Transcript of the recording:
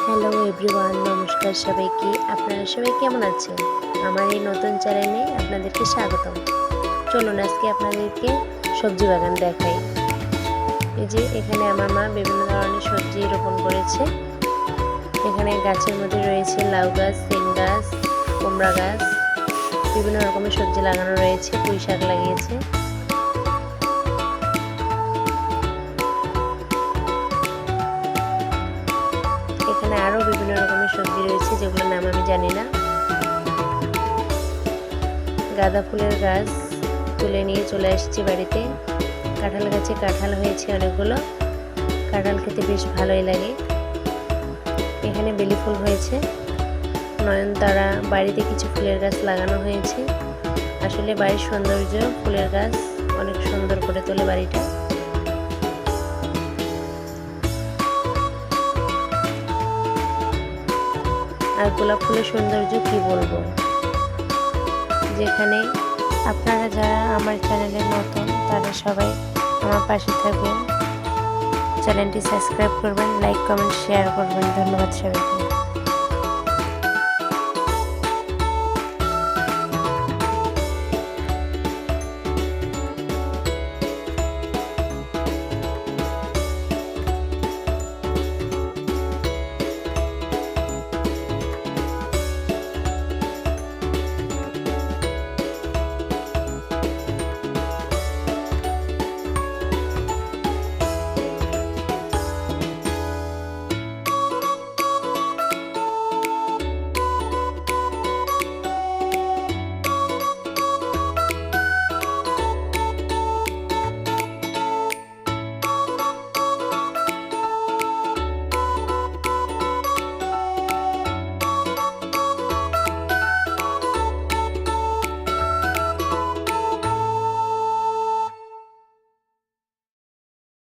Hello everyone, নমস্কার সবাইকে। আপনারা সবাই কেমন আছেন? আমার এই নতুন চ্যানেলে আপনাদেরকে স্বাগতম। চলুন আজকে আপনাদেরকে সবজি বাগান দেখাই। এই যে এখানে আমার মা বিভিন্ন ধরনের সবজি রোপণ করেছে। এখানে গাছের মধ্যে রয়েছে লাউ গাছ, সিম গাছ, কুমড়া গাছ, বিভিন্ন রকমের সবজি লাগানো রয়েছে। পুঁই শাক লাগিয়েছে। এখানে আরও বিভিন্ন রকমের সবজি রয়েছে যেগুলোর নাম আমি জানি না। গাঁদা ফুলের গাছ তুলে নিয়ে চলে আসছি বাড়িতে। কাঁঠাল গাছে কাঁঠাল হয়েছে অনেকগুলো। কাঁঠাল খেতে বেশ ভালোই লাগে। এখানে বেলি ফুল হয়েছে, নয়নতারা, বাড়িতে কিছু ফুলের গাছ লাগানো হয়েছে। আসলে বাড়ির সৌন্দর্য ফুলের গাছ অনেক সুন্দর করে তোলে বাড়িটা। আর গোলাপ ফুলের সৌন্দর্য কি বলবো। যেখানে আপনারা যারা আমার চ্যানেলে নতুন তারা সবাই আমার পাশে থাকবেন, চ্যানেলটি সাবস্ক্রাইব করবেন, লাইক কমেন্ট শেয়ার করবেন। ধন্যবাদ সবাইকে।